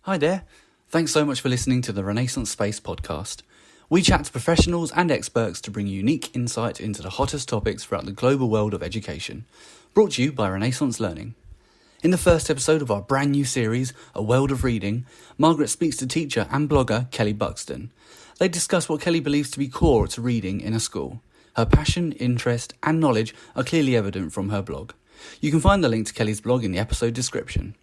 Hi there. Thanks so much for listening to the Renaissance Space podcast. We chat to professionals and experts to bring unique insight into the hottest topics throughout the global world of education. Brought to you by Renaissance Learning. In the first episode of our brand new series, A World of Reading, Margaret speaks to teacher and blogger Kelly Buxton. They discuss what Kelly believes to be core to reading in a school. Her passion, interest and knowledge are clearly evident from her blog. You can find the link to Kelly's blog in the episode description.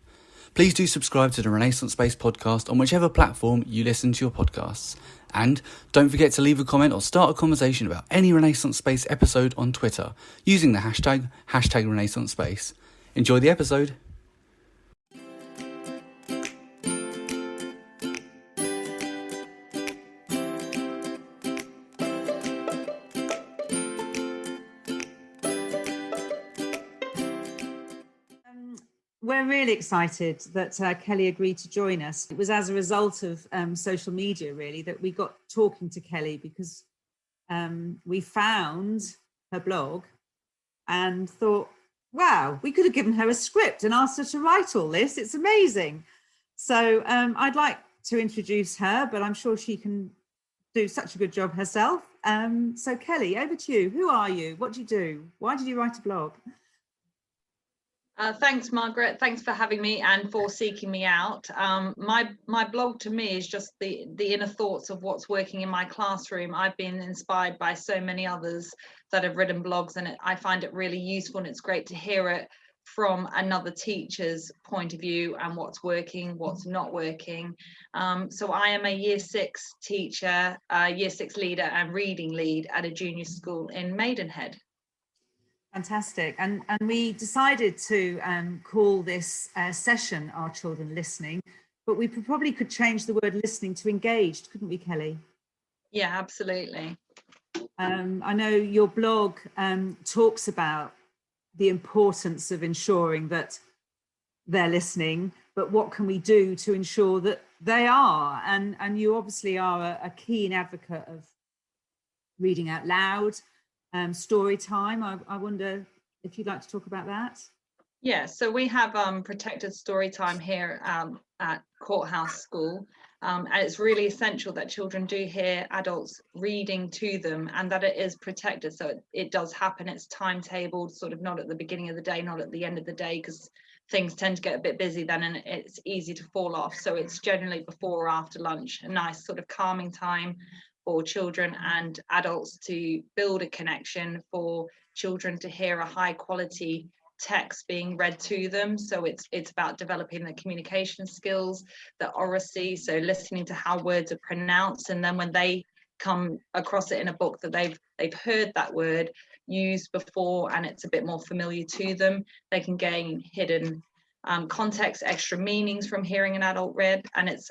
Please do subscribe to the Renaissance Space podcast on whichever platform you listen to your podcasts. And don't forget to leave a comment or start a conversation about any Renaissance Space episode on Twitter using the hashtag Renaissance Space. Enjoy the episode. We're really excited that Kelly agreed to join us. It was as a result of social media, really, that we got talking to Kelly because we found her blog and thought, wow, we could have given her a script and asked her to write all this. It's amazing. So I'd like to introduce her, but I'm sure she can do such a good job herself. So Kelly, over to you. Who are you? What do you do? Why did you write a blog? Thanks, Margaret. Thanks for having me and for seeking me out. My blog to me is just the inner thoughts of what's working in my classroom. I've been inspired by so many others that have written blogs, and I find it really useful, and it's great to hear it from another teacher's point of view and what's working, what's not working. So I am a year 6 teacher, year 6 leader and reading lead at a junior school in Maidenhead. Fantastic. And we decided to call this session Our Children Listening, but we probably could change the word listening to engaged, couldn't we, Kelly? Yeah, absolutely. I know your blog talks about the importance of ensuring that they're listening, but what can we do to ensure that they are? And you obviously are a keen advocate of reading out loud. Story time. I wonder if you'd like to talk about that. Yeah, so we have protected story time here at Courthouse School, and it's really essential that children do hear adults reading to them and that it is protected. So it does happen. It's timetabled, sort of not at the beginning of the day, not at the end of the day, because things tend to get a bit busy then and it's easy to fall off. So it's generally before or after lunch, a nice sort of calming time for children and adults to build a connection, for children to hear a high quality text being read to them. So it's about developing the communication skills, the oracy, so listening to how words are pronounced, and then when they come across it in a book that they've heard that word used before and it's a bit more familiar to them, they can gain hidden context, extra meanings from hearing an adult read. And it's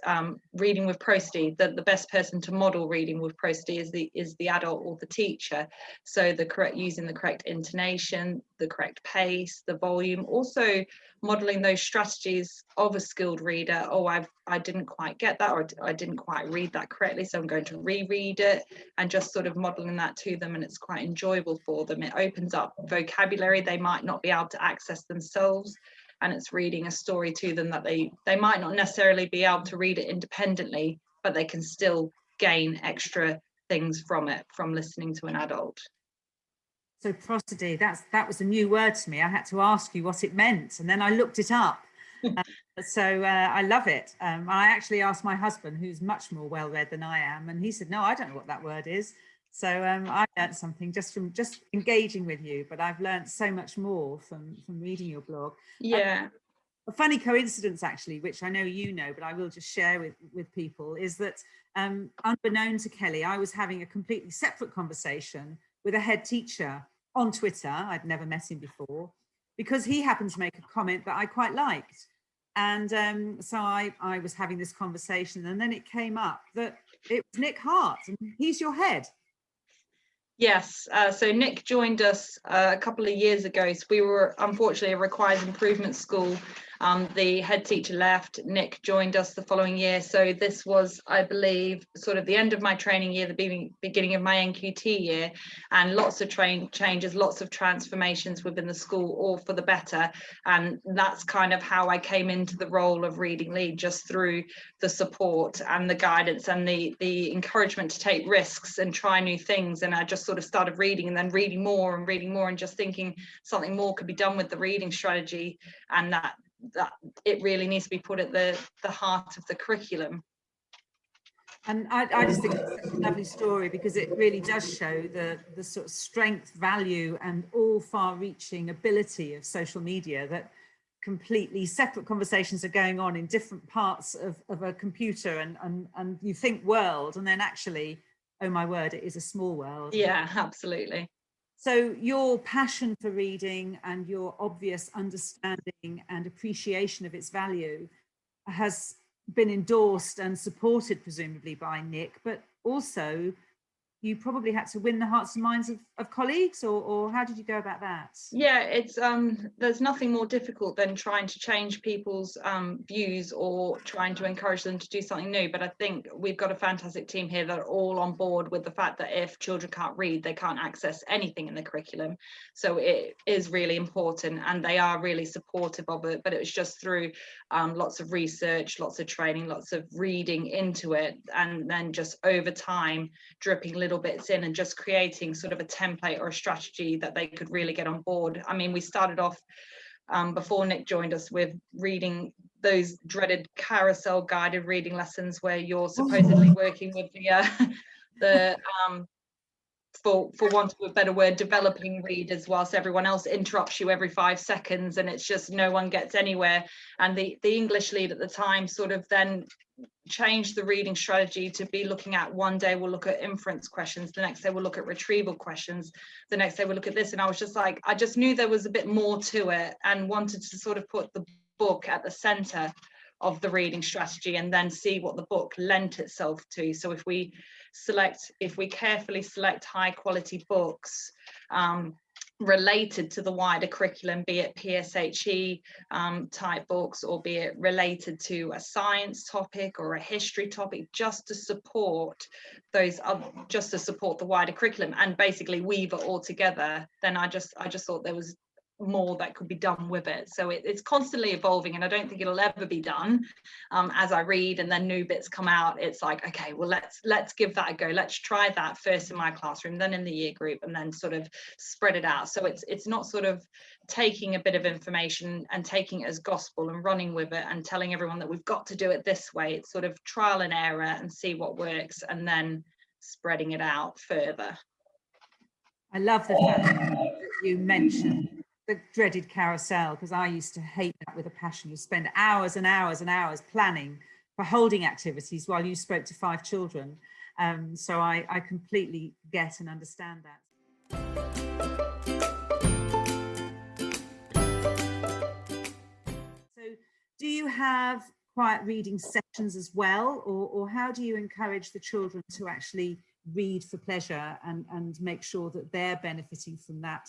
reading with prosody. The best person to model reading with prosody is the adult or the teacher. So using the correct intonation, the correct pace, the volume, also modeling those strategies of a skilled reader. Oh, I didn't quite get that, or I didn't quite read that correctly, so I'm going to reread it, and just sort of modeling that to them. And it's quite enjoyable for them. It opens up vocabulary they might not be able to access themselves, and it's reading a story to them that they might not necessarily be able to read it independently, but they can still gain extra things from it, from listening to an adult. So prosody, that was a new word to me. I had to ask you what it meant, and then I looked it up. So I love it. I actually asked my husband, who's much more well-read than I am, and he said, no, I don't know what that word is. So I learned something just from engaging with you, but I've learned so much more from reading your blog. Yeah. A funny coincidence, actually, which I know you know, but I will just share with people, is that unbeknown to Kelly, I was having a completely separate conversation with a head teacher on Twitter. I'd never met him before, because he happened to make a comment that I quite liked. And so I was having this conversation, and then it came up that it was Nick Hart, and he's your head. Yes, so Nick joined us a couple of years ago. So we were unfortunately a required improvement school The head teacher left, Nick joined us the following year. So this was, I believe, sort of the end of my training year, the beginning of my NQT year, and lots of changes, lots of transformations within the school, all for the better. And that's kind of how I came into the role of reading lead, just through the support and the guidance and the encouragement to take risks and try new things. And I just sort of started reading and then reading more and just thinking something more could be done with the reading strategy, and that it really needs to be put at the heart of the curriculum. And I just think it's such a lovely story, because it really does show the sort of strength, value, and all far-reaching ability of social media, that completely separate conversations are going on in different parts of a computer and you think world, and then actually, oh my word, it is a small world. Yeah, absolutely. So your passion for reading and your obvious understanding and appreciation of its value has been endorsed and supported presumably by Nick, but also you probably had to win the hearts and minds of colleagues, or how did you go about that? Yeah, it's there's nothing more difficult than trying to change people's views or trying to encourage them to do something new. But I think we've got a fantastic team here that are all on board with the fact that if children can't read, they can't access anything in the curriculum. So it is really important, and they are really supportive of it. But it was just through lots of research, lots of training, lots of reading into it, and then just over time dripping little bits in and just creating sort of a template or a strategy that they could really get on board. I mean, we started off before Nick joined us with reading those dreaded carousel guided reading lessons where you're supposedly working with the for want of a better word, developing readers, whilst everyone else interrupts you every 5 seconds, and it's just no one gets anywhere. And the English lead at the time sort of then changed the reading strategy to be looking at, one day we'll look at inference questions, the next day we'll look at retrieval questions, the next day we'll look at this. And I was just like, I just knew there was a bit more to it, and wanted to sort of put the book at the center of the reading strategy and then see what the book lent itself to. So if we carefully select high quality books related to the wider curriculum, be it PSHE type books, or be it related to a science topic or a history topic, just to support those, just to support the wider curriculum and basically weave it all together, then I just thought there was more that could be done with it. So it's constantly evolving, and I don't think it'll ever be done. As I read and then new bits come out, it's like, okay, well, let's give that a go. Let's try that first in my classroom, then in the year group, and then sort of spread it out. So it's not sort of taking a bit of information and taking it as gospel and running with it and telling everyone that we've got to do it this way. It's sort of trial and error and see what works, and then spreading it out further. I love the fact that you mentioned the dreaded carousel, because I used to hate that with a passion. You spend hours and hours and hours planning for holding activities while you spoke to 5 children. So I completely get and understand that. So do you have quiet reading sessions as well, or how do you encourage the children to actually read for pleasure and make sure that they're benefiting from that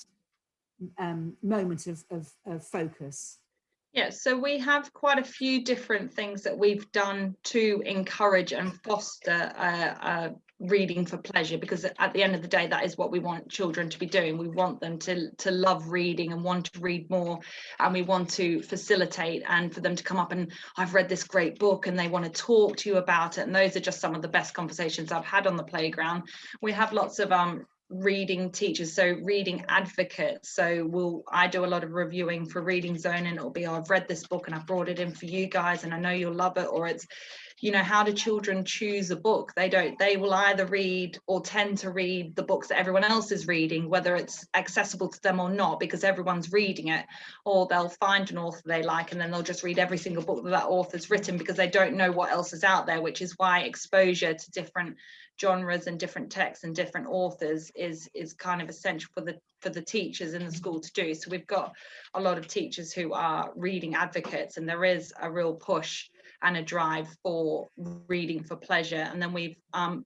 moment of focus? Yeah, so we have quite a few different things that we've done to encourage and foster reading for pleasure, because at the end of the day, that is what we want children to be doing. We want them to love reading and want to read more, and we want to facilitate and for them to come up and, I've read this great book, and they want to talk to you about it. And those are just some of the best conversations I've had on the playground. We have lots of reading teachers, so reading advocates. So I do a lot of reviewing for Reading Zone, and it'll be, oh, I've read this book and I've brought it in for you guys and I know you'll love it. Or it's, you know, how do children choose a book? They will either read or tend to read the books that everyone else is reading, whether it's accessible to them or not, because everyone's reading it, or they'll find an author they like and then they'll just read every single book that author's written because they don't know what else is out there, which is why exposure to different genres and different texts and different authors is kind of essential for the teachers in the school to do. So we've got a lot of teachers who are reading advocates, and there is a real push and a drive for reading for pleasure. And then we've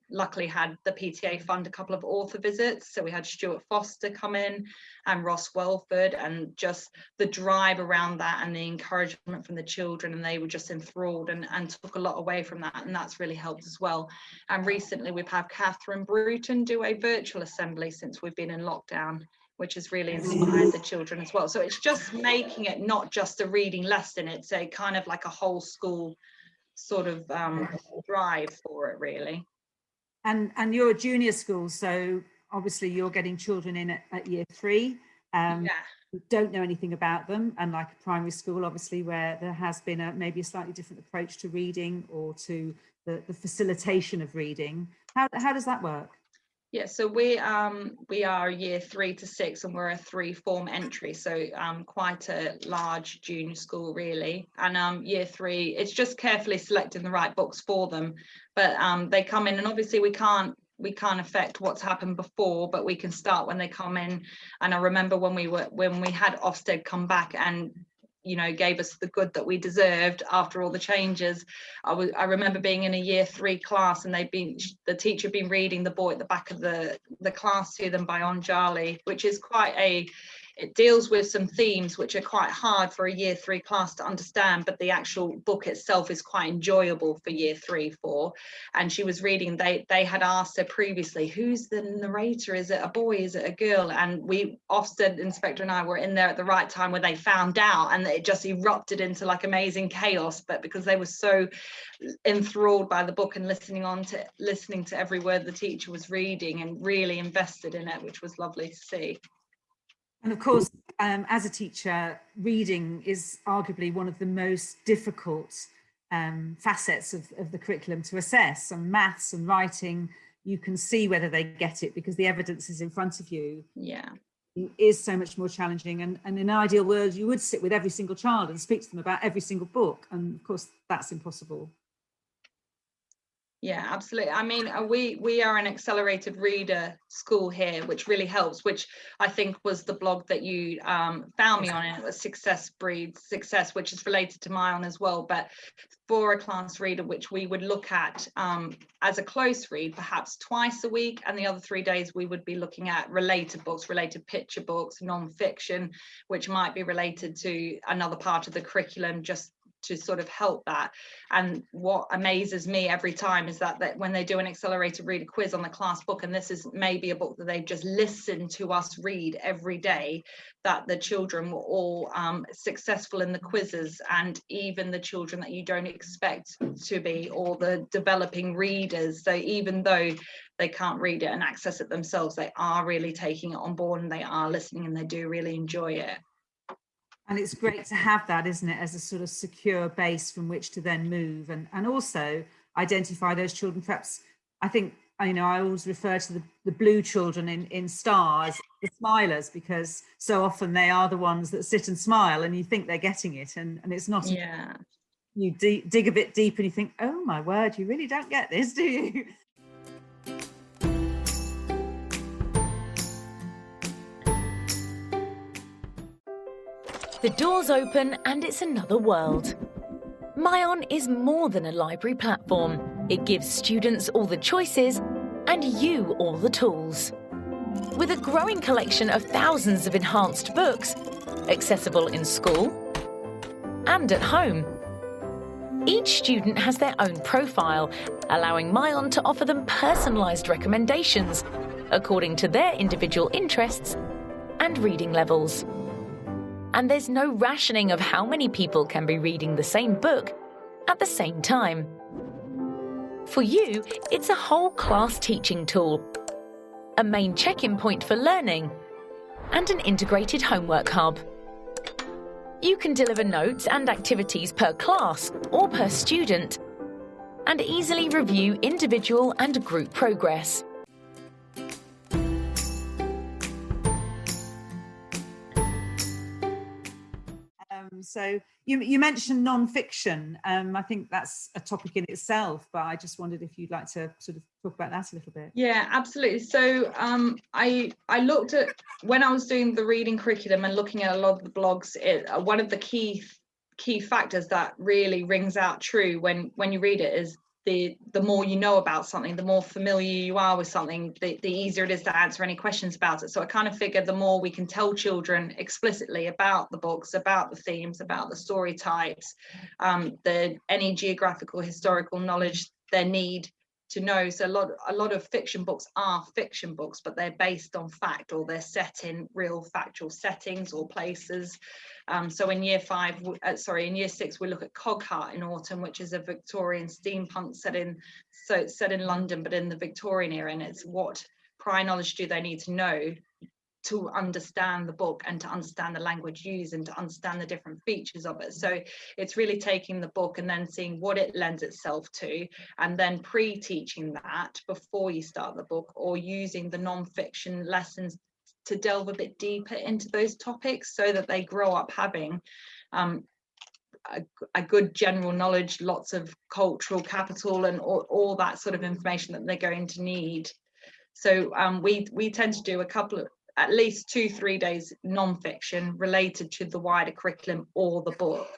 luckily had the PTA fund a couple of author visits. So we had Stuart Foster come in and Ross Welford, and just the drive around that and the encouragement from the children, and they were just enthralled and took a lot away from that, and that's really helped as well. And recently we've had Catherine Bruton do a virtual assembly since we've been in lockdown, which has really inspired the children as well. So it's just making it not just a reading lesson, it's a kind of like a whole school sort of drive for it, really. And you're a junior school, so obviously you're getting children in at year 3. Who don't know anything about them, unlike a primary school, obviously, where there has been maybe a slightly different approach to reading or to the facilitation of reading. How does that work? Yeah, so we are year 3 to 6, and we're a 3 form entry, so quite a large junior school really. And year 3, it's just carefully selecting the right books for them. But they come in, and obviously we can't affect what's happened before, but we can start when they come in. And I remember when we had Ofsted come back and gave us the good that we deserved after all the changes. I remember being in a year 3 class, and the teacher had been reading the boy at the back of the class to them by Anjali, which is it deals with some themes which are quite hard for a year 3 class to understand, but the actual book itself is quite enjoyable for year 3, 4. And she was reading, they had asked her previously, who's the narrator? Is it a boy? Is it a girl? And Ofsted inspector and I were in there at the right time where they found out, and it just erupted into like amazing chaos. But because they were so enthralled by the book and listening to every word the teacher was reading and really invested in it, which was lovely to see. And of course, as a teacher, reading is arguably one of the most difficult facets of the curriculum to assess. And maths and writing, you can see whether they get it because the evidence is in front of you. Yeah. It is so much more challenging. And in an ideal world, you would sit with every single child and speak to them about every single book. And of course, that's impossible. Yeah, absolutely. I mean, we are an accelerated reader school here, which really helps, which I think was the blog that you found me on. It was Success Breeds Success, which is related to my own as well. But for a class reader, which we would look at as a close read, perhaps twice a week, and the other 3 days we would be looking at related books, related picture books, non-fiction, which might be related to another part of the curriculum, just to sort of help that. And what amazes me every time is that when they do an accelerated reader quiz on the class book, and this is maybe a book that they've just listened to us read every day, that the children were all successful in the quizzes, and even the children that you don't expect to be, or the developing readers. So even though they can't read it and access it themselves, they are really taking it on board, and they are listening, and they do really enjoy it. And it's great to have that, isn't it, as a sort of secure base from which to then move and also identify those children. Perhaps, I think, I always refer to the blue children in STAR as the smilers, because so often they are the ones that sit and smile and you think they're getting it, and it's not. Yeah. You dig a bit deep and you think, oh my word, you really don't get this, do you? The doors open and it's another world. Myon is more than a library platform. It gives students all the choices and you all the tools. With a growing collection of thousands of enhanced books, accessible in school and at home. Each student has their own profile, allowing Myon to offer them personalised recommendations according to their individual interests and reading levels. And there's no rationing of how many people can be reading the same book at the same time. For you, it's a whole class teaching tool, a main check-in point for learning, and an integrated homework hub. You can deliver notes and activities per class or per student, and easily review individual and group progress. So you mentioned non-fiction. I think that's a topic in itself, but I just wondered if you'd like to sort of talk about that a little bit. Yeah, absolutely. So I looked at, when I was doing the reading curriculum and looking at a lot of the blogs, one of the key key factors that really rings out true when you read it is the more you know about something, the more familiar you are with something, the easier it is to answer any questions about it. So I kind of figured the more we can tell children explicitly about the books, about the themes, about the story types, any geographical, historical knowledge they need to know. So a lot of fiction books are fiction books, but they're based on fact, or they're set in real factual settings or places. So in year 6, we look at Cogheart in Autumn, which is a Victorian steampunk set in London, but in the Victorian era. And it's what prior knowledge do they need to know to understand the book and to understand the language used and to understand the different features of it. So it's really taking the book and then seeing what it lends itself to, and then pre-teaching that before you start the book, or using the non-fiction lessons to delve a bit deeper into those topics so that they grow up having a good general knowledge, lots of cultural capital and all that sort of information that they're going to need. So we tend to do at least 2-3 days non-fiction related to the wider curriculum or the book,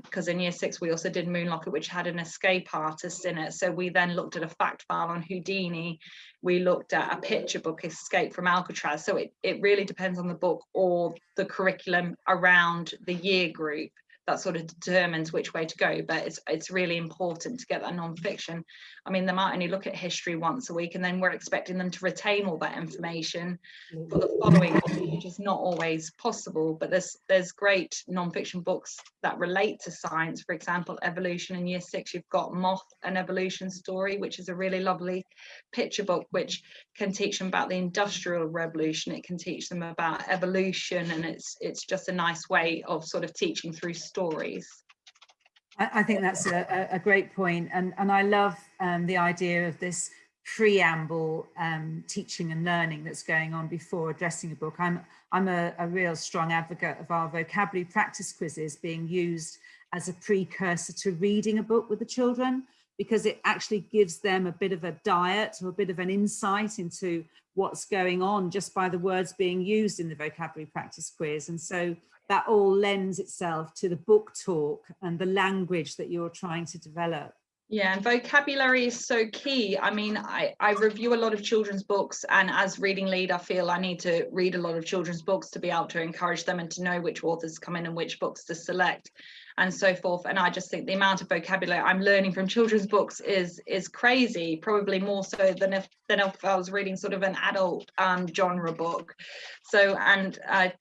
because in year 6 we also did Moonlocket, which had an escape artist in it. So we then looked at a fact file on Houdini, we looked at a picture book, Escape from Alcatraz. So it really depends on the book or the curriculum around the year group that sort of determines which way to go. But it's really important to get that non-fiction. I mean, they might only look at history once a week, and then we're expecting them to retain all that information for the following week, which is not always possible. But there's great non-fiction books that relate to science. For example, Evolution in year 6, you've got Moth, an Evolution Story, which is a really lovely picture book, which can teach them about the Industrial Revolution. It can teach them about evolution, and it's just a nice way of sort of teaching through stories. I think that's a great point. And I love the idea of this preamble teaching and learning that's going on before addressing a book. I'm a real strong advocate of our vocabulary practice quizzes being used as a precursor to reading a book with the children, because it actually gives them a bit of a diet or a bit of an insight into what's going on just by the words being used in the vocabulary practice quiz. And so that all lends itself to the book talk and the language that you're trying to develop. Yeah, and vocabulary is so key. I mean, I review a lot of children's books, and as reading lead, I feel I need to read a lot of children's books to be able to encourage them and to know which authors come in and which books to select and so forth. And I just think the amount of vocabulary I'm learning from children's books is crazy, probably more so than if I was reading sort of an adult genre book. So, and I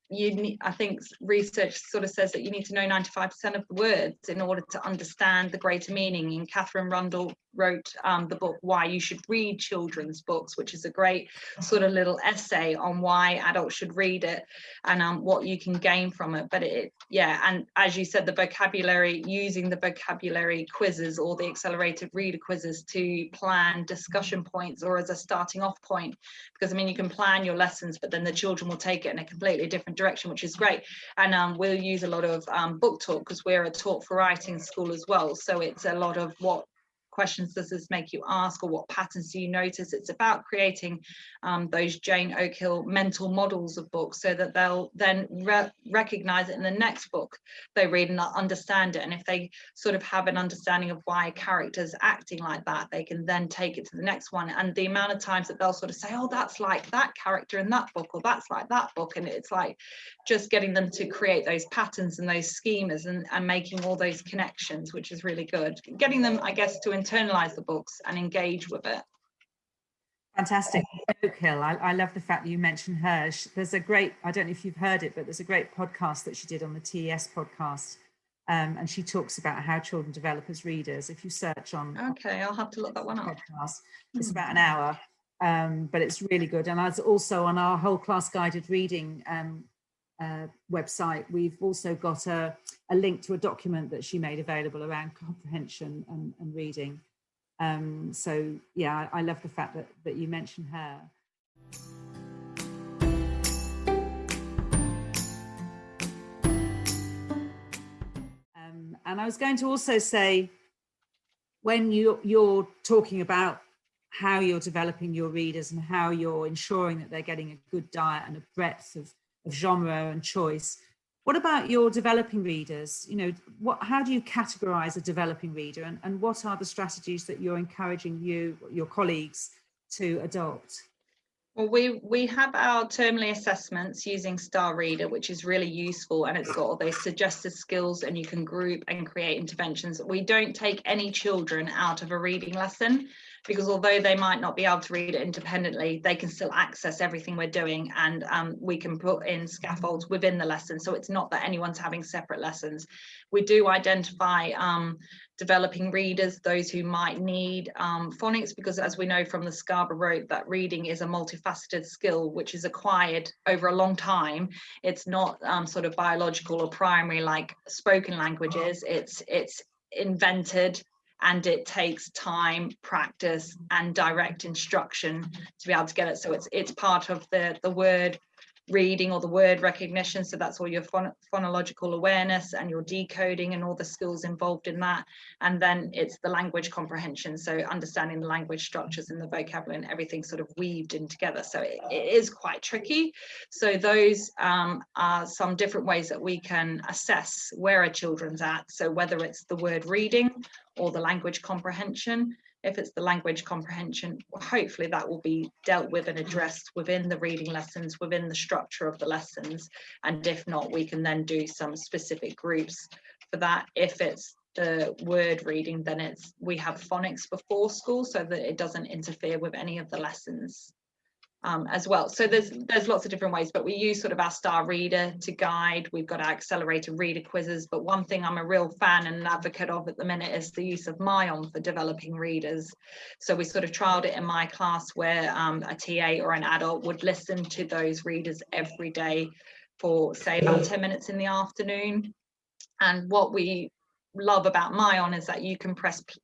think research sort of says that you need to know 95% of the words in order to understand the greater meaning. And Catherine Rundle wrote the book Why You Should Read Children's Books, which is a great sort of little essay on why adults should read it and what you can gain from it. But and as you said, the vocabulary, using the vocabulary quizzes or the accelerated reader quizzes to plan discussion points or as a starting off point, because I mean, you can plan your lessons, but then the children will take it in a completely different direction, which is great. And we'll use a lot of book talk, because we're a talk for writing school as well. So it's a lot of what questions does this make you ask, or what patterns do you notice? It's about creating those Jane Oakhill mental models of books, so that they'll then recognize it in the next book they read and understand it. And if they sort of have an understanding of why a character's acting like that, they can then take it to the next one. And the amount of times that they'll sort of say, oh, that's like that character in that book, or that's like that book. And it's like just getting them to create those patterns and those schemas and making all those connections, which is really good. Getting them, I guess, to internalize the books and engage with it. Fantastic. Oakhill, I love the fact that you mentioned her. There's a great, I don't know if you've heard it, but there's a great podcast that she did on the TES podcast. And she talks about how children develop as readers. If you search on... Okay, I'll have to look that one up. Podcast, it's about an hour, but it's really good. And as also on our whole class guided reading website, we've also got a link to a document that she made available around comprehension and reading. So yeah, I love the fact that you mentioned her. And I was going to also say, when you're talking about how you're developing your readers and how you're ensuring that they're getting a good diet and a breadth of genre and choice, What about your developing readers? You know, how do you categorize a developing reader, and what are the strategies that you're encouraging your colleagues to adopt? Well, we have our termly assessments using Star Reader, which is really useful, and it's got all those suggested skills, and you can group and create interventions. We don't take any children out of a reading lesson, because although they might not be able to read it independently, they can still access everything we're doing, and we can put in scaffolds within the lesson. So it's not that anyone's having separate lessons. We do identify developing readers, those who might need phonics, because as we know from the Scarborough Road, that reading is a multifaceted skill which is acquired over a long time. It's not sort of biological or primary like spoken languages. It's invented, and it takes time, practice, and direct instruction to be able to get it. So it's part of the word reading or the word recognition. So that's all your phonological awareness and your decoding and all the skills involved in that. And then it's the language comprehension. So understanding the language structures and the vocabulary and everything sort of weaved in together. So it is quite tricky. So those are some different ways that we can assess where a children's at. So whether it's the word reading or the language comprehension. If it's the language comprehension, hopefully that will be dealt with and addressed within the reading lessons, within the structure of the lessons. And if not, we can then do some specific groups for that. If it's the word reading, then we have phonics before school so that it doesn't interfere with any of the lessons as well. So there's lots of different ways, but we use sort of our Star Reader to guide. We've got our accelerated reader quizzes, but one thing I'm a real fan and an advocate of at the minute is the use of Myon for developing readers. So we sort of trialed it in my class where a TA or an adult would listen to those readers every day for say about 10 minutes in the afternoon. And what we love about Myon is that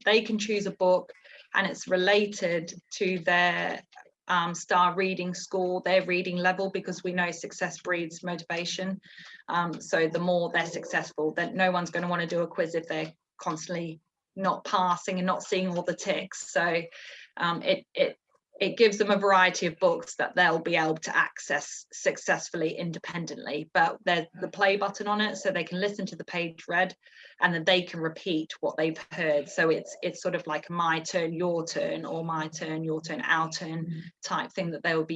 they can choose a book and it's related to their Star reading score, their reading level, because we know success breeds motivation. So the more they're successful, then no one's going to want to do a quiz if they're constantly not passing and not seeing all the ticks. So it gives them a variety of books that they'll be able to access successfully independently. But there's the play button on it, so they can listen to the page read and then they can repeat what they've heard. So it's sort of like my turn, your turn, or my turn, your turn, our turn type thing that they will be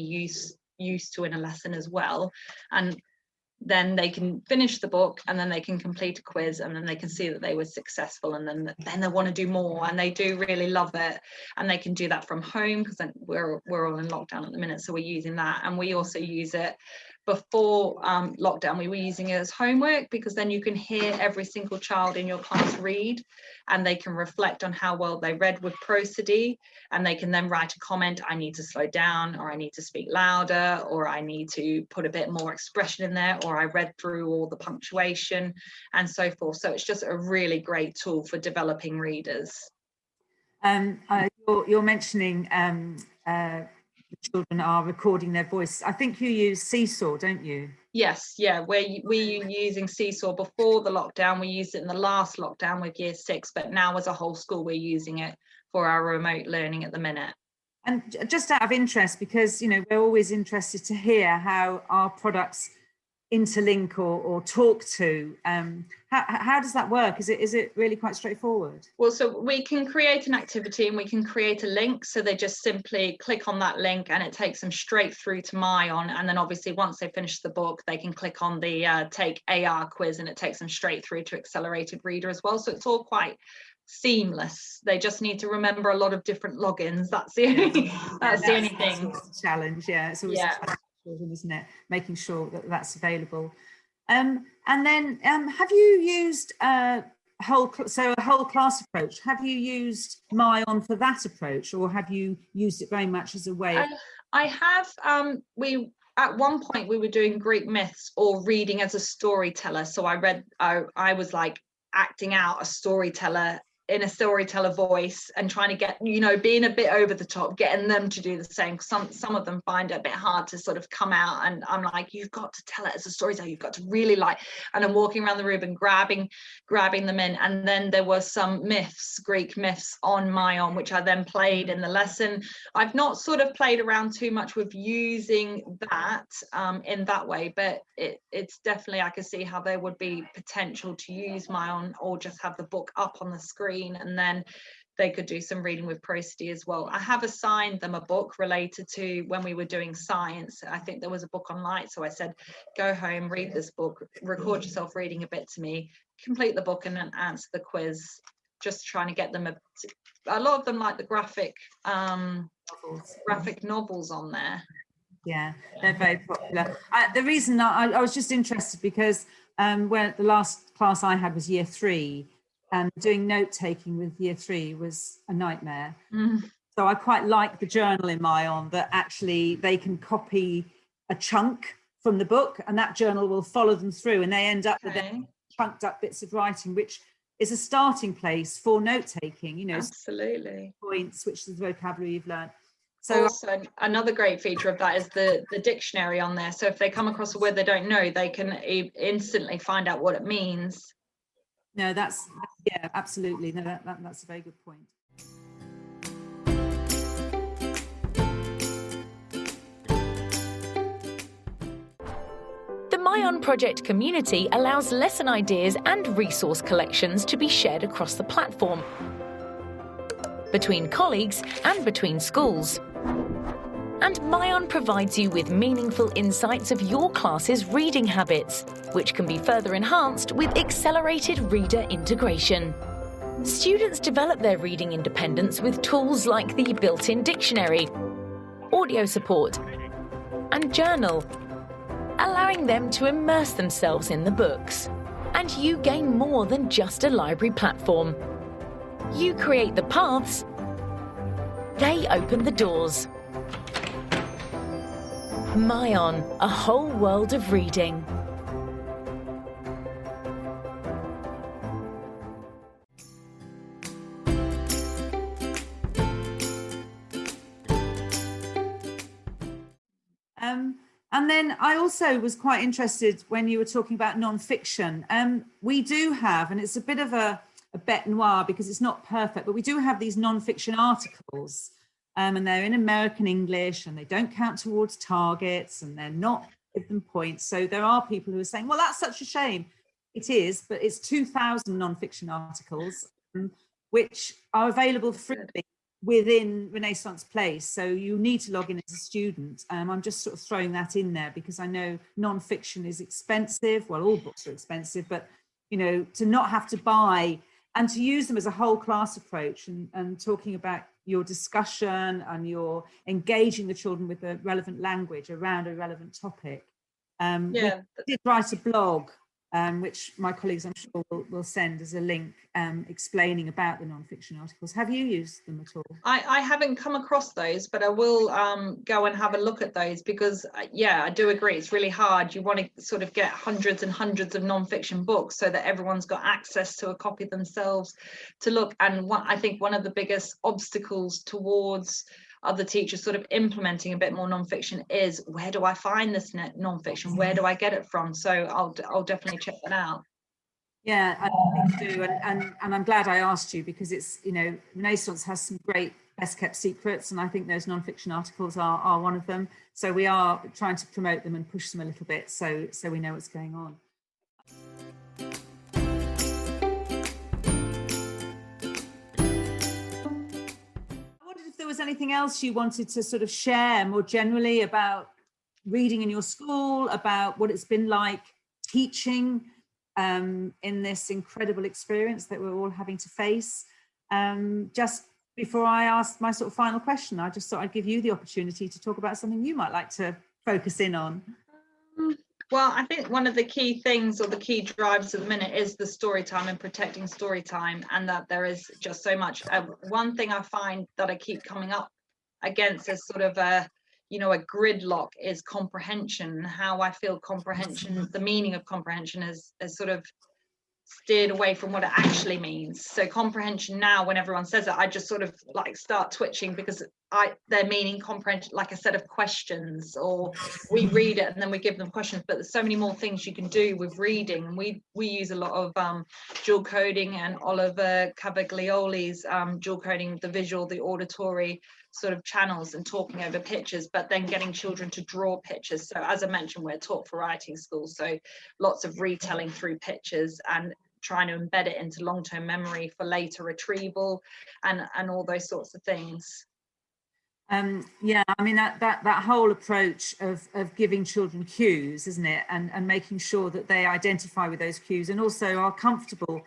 used to in a lesson as well. And then they can finish the book and then they can complete a quiz and then they can see that they were successful, and then they want to do more, and they do really love it. And they can do that from home because we're all in lockdown at the minute, so we're using that. And we also use it before lockdown. We were using it as homework because then you can hear every single child in your class read and they can reflect on how well they read with prosody, and they can then write a comment, I need to slow down, or I need to speak louder, or I need to put a bit more expression in there, or I read through all the punctuation and so forth. So it's just a really great tool for developing readers. You're mentioning the children are recording their voice. I think you use Seesaw, don't you? Yes, yeah, we're using Seesaw before the lockdown. We used it in the last lockdown with Year 6, but now as a whole school we're using it for our remote learning at the minute. And just out of interest, because we're always interested to hear how our products interlink or talk to, how does that work? Is it really quite straightforward? Well, so we can create an activity and we can create a link, so they just simply click on that link and it takes them straight through to Myon. And then obviously once they finish the book they can click on the take AR quiz and it takes them straight through to accelerated reader as well. So it's all quite seamless. They just need to remember a lot of different logins. That's the only thing. That's the challenge. Yeah, it's always a challenge, isn't it? Making sure that that's available. And then have you used a whole class approach? Have you used Myon for that approach, or have you used it very much as a way? I have. At one point we were doing Greek myths or reading as a storyteller. So I was like acting out a storyteller in a storyteller voice and trying to get, being a bit over the top, getting them to do the same. Some of them find it a bit hard to sort of come out, and I'm like, you've got to tell it as a storyteller, you've got to really and I'm walking around the room and grabbing them in. And then there were some Greek myths on Maion, which I then played in the lesson. I've not sort of played around too much with using that in that way, but it's definitely, I could see how there would be potential to use Maion, or just have the book up on the screen, and then they could do some reading with prosody as well. I have assigned them a book related to when we were doing science. I think there was a book on light, so I said, go home, read this book, record yourself reading a bit to me, complete the book, and then answer the quiz. Just trying to get them a lot of them like the graphic novels on there. Yeah, they're very popular. The reason I was just interested because when the last class I had was year 3, and doing note taking with year 3 was a nightmare. So I quite like the journal in Maion, that actually they can copy a chunk from the book, and that journal will follow them through, and they end up with their chunked up bits of writing, which is a starting place for note taking. Absolutely. Points, which is the vocabulary you've learned. So also, another great feature of that is the dictionary on there. So if they come across a word they don't know, they can instantly find out what it means. No, yeah, absolutely. No, that's a very good point. The Maion project community allows lesson ideas and resource collections to be shared across the platform, between colleagues and between schools. And Maion provides you with meaningful insights of your class's reading habits, which can be further enhanced with accelerated reader integration. Students develop their reading independence with tools like the built-in dictionary, audio support, and journal, allowing them to immerse themselves in the books. And you gain more than just a library platform. You create the paths, they open the doors. Maion, a whole world of reading. And then I also was quite interested when you were talking about non-fiction. We do have, and it's a bit of a bête noire because it's not perfect, but we do have these non-fiction articles. And they're in American English, and they don't count towards targets, and they're not give them points. So there are people who are saying, well, that's such a shame. It is, but it's 2,000 non-fiction articles, which are available freely within Renaissance Place. So you need to log in as a student. I'm just sort of throwing that in there because I know non-fiction is expensive. Well, all books are expensive, but, to not have to buy and to use them as a whole class approach, and talking about your discussion and your engaging the children with the relevant language around a relevant topic. We did write a blog, which my colleagues I'm sure will send as a link, explaining about the non-fiction articles. Have you used them at all? I haven't come across those, but I will go and have a look at those because, I do agree, it's really hard. You want to sort of get hundreds and hundreds of non-fiction books so that everyone's got access to a copy themselves to look. And I think one of the biggest obstacles towards other teachers sort of implementing a bit more non-fiction is, where do I find this non-fiction? Where do I get it from? So I'll definitely check that out. Yeah, I think do, and I'm glad I asked you because it's, Renaissance has some great best kept secrets, and I think those non-fiction articles are one of them. So we are trying to promote them and push them a little bit so we know what's going on. There was anything else you wanted to sort of share more generally about reading in your school, about what it's been like teaching in this incredible experience that we're all having to face? Just before I ask my sort of final question, I just thought I'd give you the opportunity to talk about something you might like to focus in on. Well, I think one of the key things or the key drives at the minute is the story time and protecting story time, and that there is just so much. One thing I find that I keep coming up against is sort of a gridlock is comprehension. How I feel comprehension, the meaning of comprehension is sort of steered away from what it actually means. So comprehension now, when everyone says it, I just sort of like start twitching, because they're meaning comprehension like a set of questions, or we read it and then we give them questions. But there's so many more things you can do with reading. We use a lot of dual coding, and Oliver Cavaglioli's dual coding, the visual, the auditory sort of channels, and talking over pictures, but then getting children to draw pictures. So as I mentioned, we're taught for writing school, so lots of retelling through pictures and trying to embed it into long-term memory for later retrieval, and all those sorts of things. Yeah, I mean, that whole approach of giving children cues, isn't it, and making sure that they identify with those cues and also are comfortable.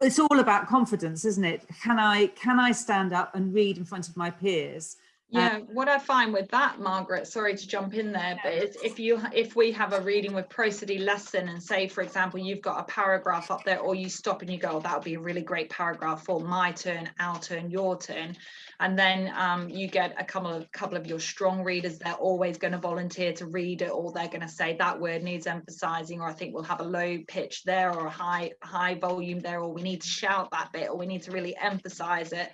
It's all about confidence, isn't it? Can I stand up and read in front of my peers? Yeah, what I find with that, Margaret, sorry to jump in there, but it's if we have a reading with prosody lesson, and say, for example, you've got a paragraph up there, or you stop and you go, oh, that would be a really great paragraph for my turn, our turn, your turn. And then you get a couple of your strong readers. They're always going to volunteer to read it, or they're going to say that word needs emphasizing, or I think we'll have a low pitch there, or a high volume there, or we need to shout that bit, or we need to really emphasize it.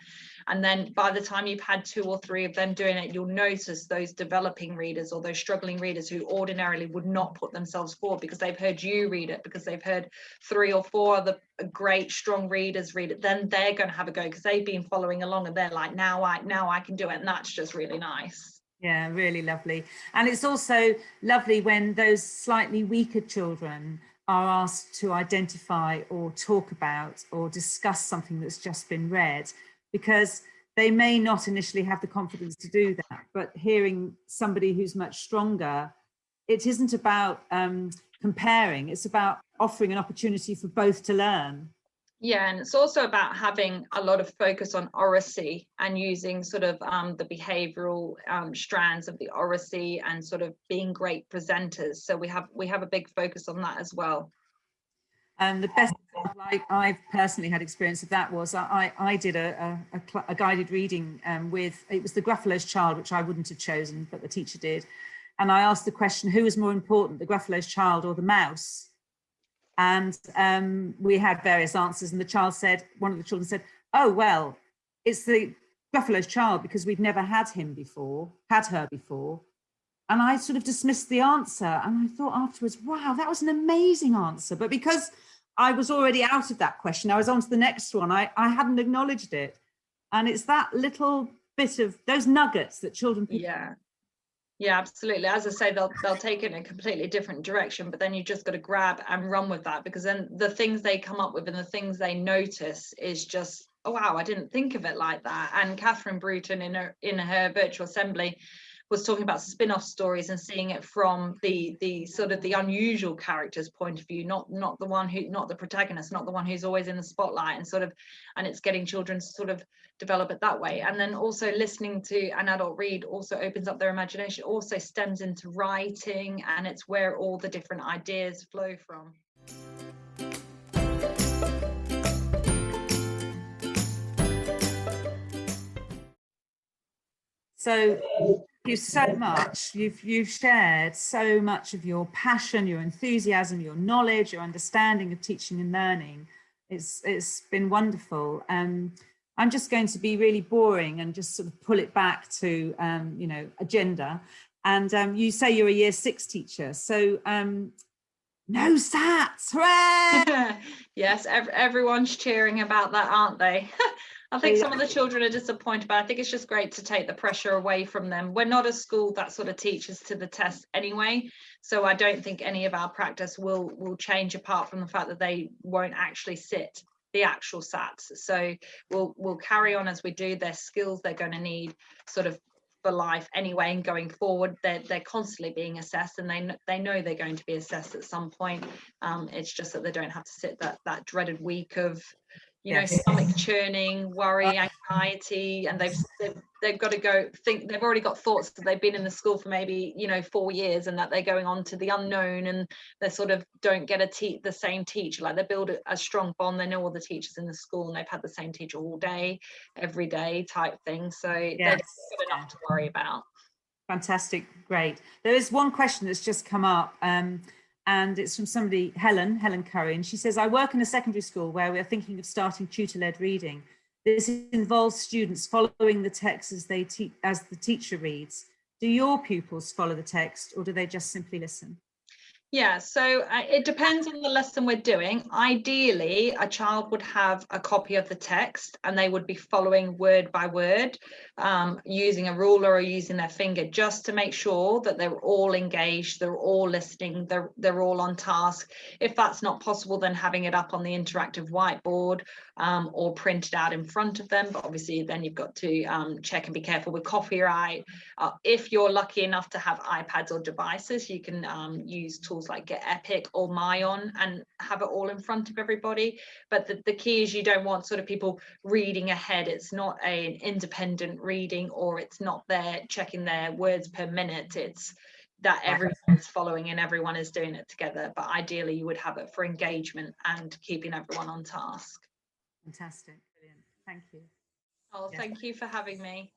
And then by the time you've had 2 or 3 of them doing it, you'll notice those developing readers, or those struggling readers who ordinarily would not put themselves forward because they've heard you read it, because they've heard 3 or 4 other great strong readers read it. Then they're going to have a go because they've been following along, and they're like, now I can do it. And that's just really nice. Yeah, really lovely. And it's also lovely when those slightly weaker children are asked to identify or talk about or discuss something that's just been read, because they may not initially have the confidence to do that. But hearing somebody who's much stronger, it isn't about comparing, it's about offering an opportunity for both to learn. Yeah, and it's also about having a lot of focus on oracy, and using sort of the behavioural strands of the oracy, and sort of being great presenters. So we have a big focus on that as well. And the best example I've personally had experience of that was I did a guided reading with, it was the Gruffalo's Child, which I wouldn't have chosen, but the teacher did. And I asked the question, who was more important, the Gruffalo's Child or the mouse? And we had various answers, and one of the children said, oh, well, it's the Gruffalo's Child because we've never had her before. And I sort of dismissed the answer, and I thought afterwards, wow, that was an amazing answer. But because I was already out of that question, I was on to the next one. I hadn't acknowledged it. And it's that little bit of those nuggets that children pick. Yeah, absolutely. As I say, they'll take it in a completely different direction, but then you just got to grab and run with that, because then the things they come up with and the things they notice is just, oh, wow, I didn't think of it like that. And Catherine Bruton in her virtual assembly was talking about spin-off stories and seeing it from the sort of the unusual character's point of view, not the protagonist, not the one who's always in the spotlight, and it's getting children to sort of develop it that way. And then also listening to an adult read also opens up their imagination, also stems into writing, and it's where all the different ideas flow from. So thank you so much. You've shared so much of your passion, your enthusiasm, your knowledge, your understanding of teaching and learning. It's been wonderful. I'm just going to be really boring and just sort of pull it back to agenda. And you say you're a year 6 teacher, so no SATs, hooray! Yes, everyone's cheering about that, aren't they? I think some of the children are disappointed, but I think it's just great to take the pressure away from them. We're not a school that sort of teaches to the test anyway, so I don't think any of our practice will change, apart from the fact that they won't actually sit the actual SATs. So we'll carry on as we do. Their skills they're going to need sort of for life anyway, and going forward they're constantly being assessed, and they know they're going to be assessed at some point. It's just that they don't have to sit that dreaded week of stomach churning, worry, anxiety, and they've got to go think. They've already got thoughts that they've been in the school for maybe 4 years, and that they're going on to the unknown, and they sort of don't get the same teacher. Like, they build a strong bond. They know all the teachers in the school, and they've had the same teacher all day, every day type thing. So they've got enough to worry about. Fantastic, great. There is one question that's just come up, and And it's from somebody, Helen Curry, and she says, I work in a secondary school where we're thinking of starting tutor-led reading. This involves students following the text as the teacher reads. Do your pupils follow the text, or do they just simply listen? Yeah, so it depends on the lesson we're doing. Ideally, a child would have a copy of the text and they would be following word by word, using a ruler or using their finger, just to make sure that they're all engaged, they're all listening, they're all on task. If that's not possible, then having it up on the interactive whiteboard or printed out in front of them. But obviously then you've got to check and be careful with copyright. If you're lucky enough to have iPads or devices, you can use tools like Get Epic or Myon and have it all in front of everybody. But the key is you don't want sort of people reading ahead. It's not an independent reading, or it's not there checking their words per minute. It's that everyone's following and everyone is doing it together. But ideally you would have it for engagement and keeping everyone on task. Fantastic, brilliant, thank you. Oh, yes. Thank you for having me.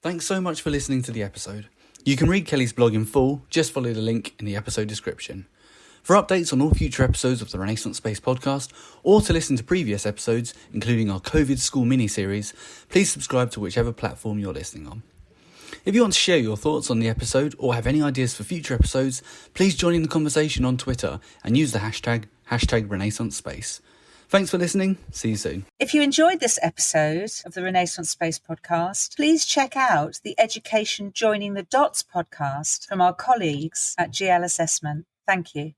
Thanks so much for listening to the episode. You can read Kelly's blog in full, just follow the link in the episode description. For updates on all future episodes of the Renaissance Space podcast, or to listen to previous episodes, including our COVID school mini-series, please subscribe to whichever platform you're listening on. If you want to share your thoughts on the episode or have any ideas for future episodes, please join in the conversation on Twitter and use the hashtag Renaissance Space. Thanks for listening. See you soon. If you enjoyed this episode of the Renaissance Space podcast, please check out the Education Joining the Dots podcast from our colleagues at GL Assessment. Thank you.